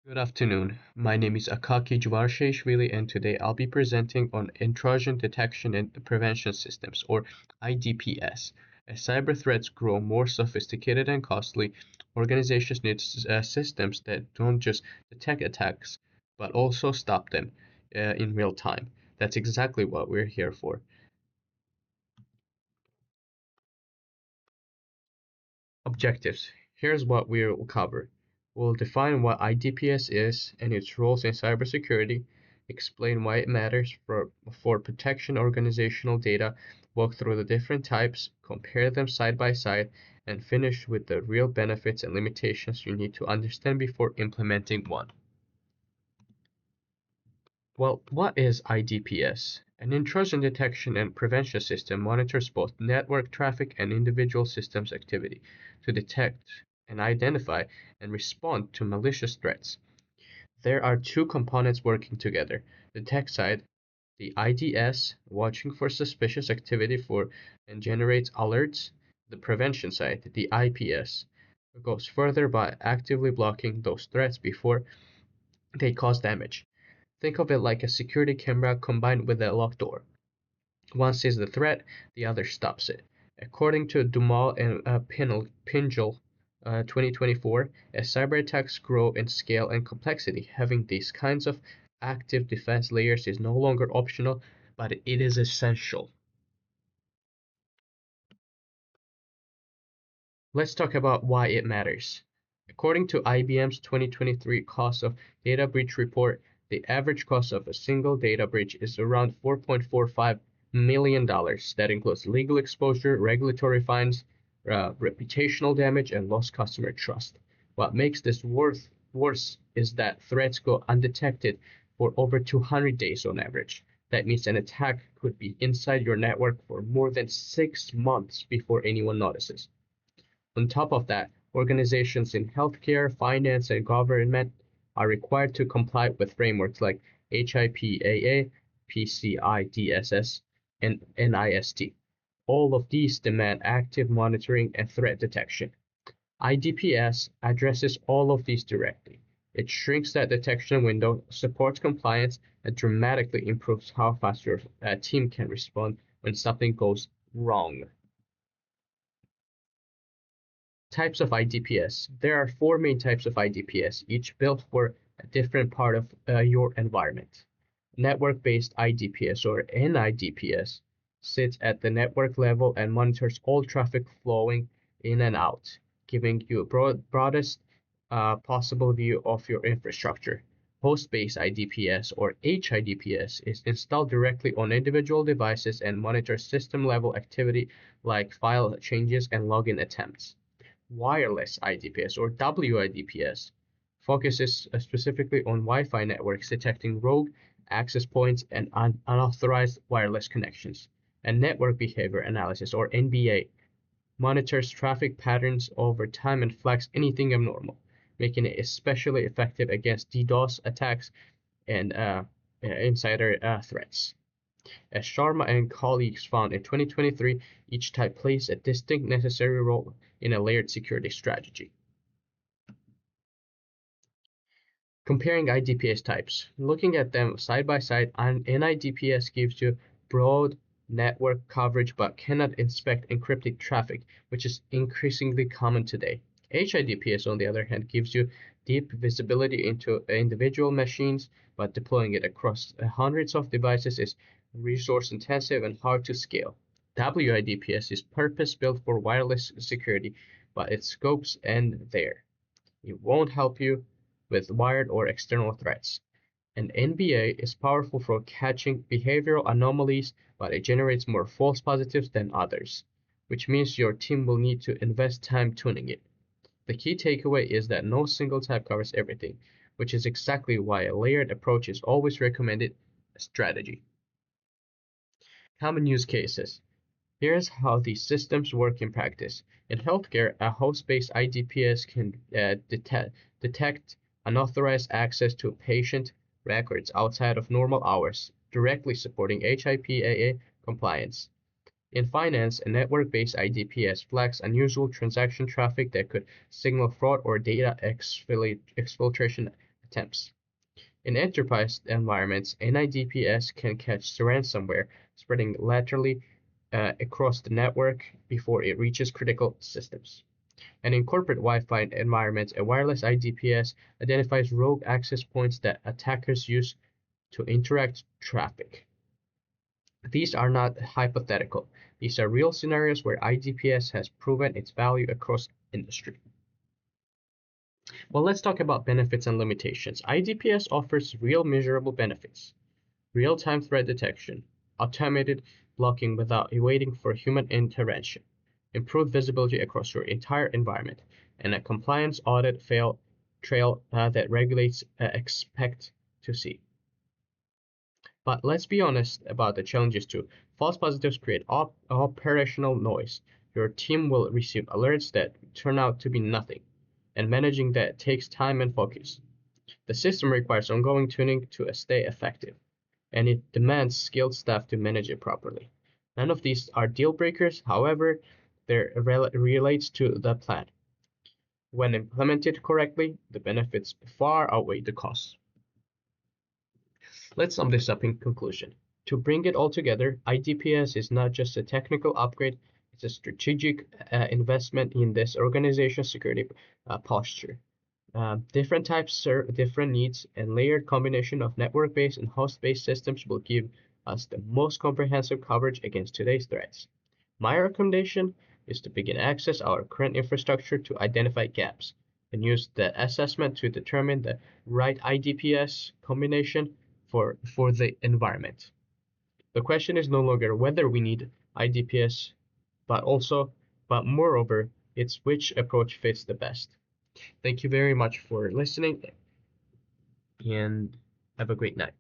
Good afternoon. My name is Akaki Jvarsheshvili, and today I'll be presenting on intrusion detection and prevention systems, or IDPS. As cyber threats grow more sophisticated and costly, organizations need systems that don't just detect attacks, but also stop them in real time. That's exactly what we're here for. Objectives. Here's what we'll cover. We'll define what IDPS is and its roles in cybersecurity, explain why it matters for protection organizational data, walk through the different types, compare them side by side, and finish with the real benefits and limitations you need to understand before implementing one. Well, what is IDPS? An intrusion detection and prevention system monitors both network traffic and individual systems activity to detect and identify and respond to malicious threats. There are two components working together. The tech side, the IDS, watching for suspicious activity for and generates alerts. The prevention side, the IPS, goes further by actively blocking those threats before they cause damage. Think of it like a security camera combined with a locked door. One sees the threat, the other stops it. According to Dumal and Pinjal 2024, as cyber attacks grow in scale and complexity, having these kinds of active defense layers is no longer optional, but it is essential. Let's talk about why it matters. According to IBM's 2023 Cost of Data Breach Report, the average cost of a single data breach is around $4.45 million. That includes legal exposure, regulatory fines, reputational damage, and lost customer trust. What makes this worse is that threats go undetected for over 200 days on average. That means an attack could be inside your network for more than 6 months before anyone notices. On top of that, organizations in healthcare, finance, and government are required to comply with frameworks like HIPAA, PCI-DSS, and NIST. All of these demand active monitoring and threat detection. IDPS addresses all of these directly. It shrinks that detection window, supports compliance, and dramatically improves how fast your team can respond when something goes wrong. Types of IDPS. There are four main types of IDPS, each built for a different part of your environment. Network-based IDPS, or NIDPS, sits at the network level and monitors all traffic flowing in and out, giving you a broadest possible view of your infrastructure. Host-based IDPS, or HIDPS, is installed directly on individual devices and monitors system-level activity like file changes and login attempts. Wireless IDPS, or WIDPS, focuses specifically on Wi-Fi networks, detecting rogue access points and unauthorized wireless connections. And network behavior analysis, or NBA, monitors traffic patterns over time and flags anything abnormal, making it especially effective against DDoS attacks and insider threats. As Sharma and colleagues found in 2023, each type plays a distinct necessary role in a layered security strategy. Comparing IDPS types. Looking at them side by side, an NIDPS gives you broad network coverage but cannot inspect encrypted traffic, which is increasingly common today. HIDPS, on the other hand, gives you deep visibility into individual machines, but deploying it across hundreds of devices is resource intensive and hard to scale. WIDPS is purpose-built for wireless security, but its scopes end there. It won't help you with wired or external threats. And NBA is powerful for catching behavioral anomalies, but it generates more false positives than others, which means your team will need to invest time tuning it. The key takeaway is that no single type covers everything, which is exactly why a layered approach is always recommended as strategy. Common use cases. Here's how these systems work in practice. In healthcare, a host-based IDPS can detect unauthorized access to patient records outside of normal hours, directly supporting HIPAA compliance. In finance, a network-based IDPS flags unusual transaction traffic that could signal fraud or data exfiltration attempts. In enterprise environments, an IDPS can catch ransomware spreading laterally across the network before it reaches critical systems. And in corporate Wi-Fi environments, a wireless IDPS identifies rogue access points that attackers use to interact traffic. These are not hypothetical. These are real scenarios where IDPS has proven its value across industry. Well, let's talk about benefits and limitations. IDPS offers real measurable benefits: real-time threat detection, automated blocking without waiting for human intervention, improved visibility across your entire environment, and a compliance audit trail that regulators expect to see. But let's be honest about the challenges too. False positives create operational noise. Your team will receive alerts that turn out to be nothing, and managing that takes time and focus. The system requires ongoing tuning to stay effective, and it demands skilled staff to manage it properly. None of these are deal breakers, however, they relates to the plan. When implemented correctly, the benefits far outweigh the costs. Let's sum this up in conclusion. To bring it all together, IDPS is not just a technical upgrade, it's a strategic investment in this organization's security posture. Different types serve different needs, and layered combination of network-based and host-based systems will give us the most comprehensive coverage against today's threats. My recommendation is to begin access our current infrastructure to identify gaps and use the assessment to determine the right IDPS combination for the environment. The question is no longer whether we need IDPS, but moreover, it's which approach fits the best. Thank you very much for listening, and have a great night.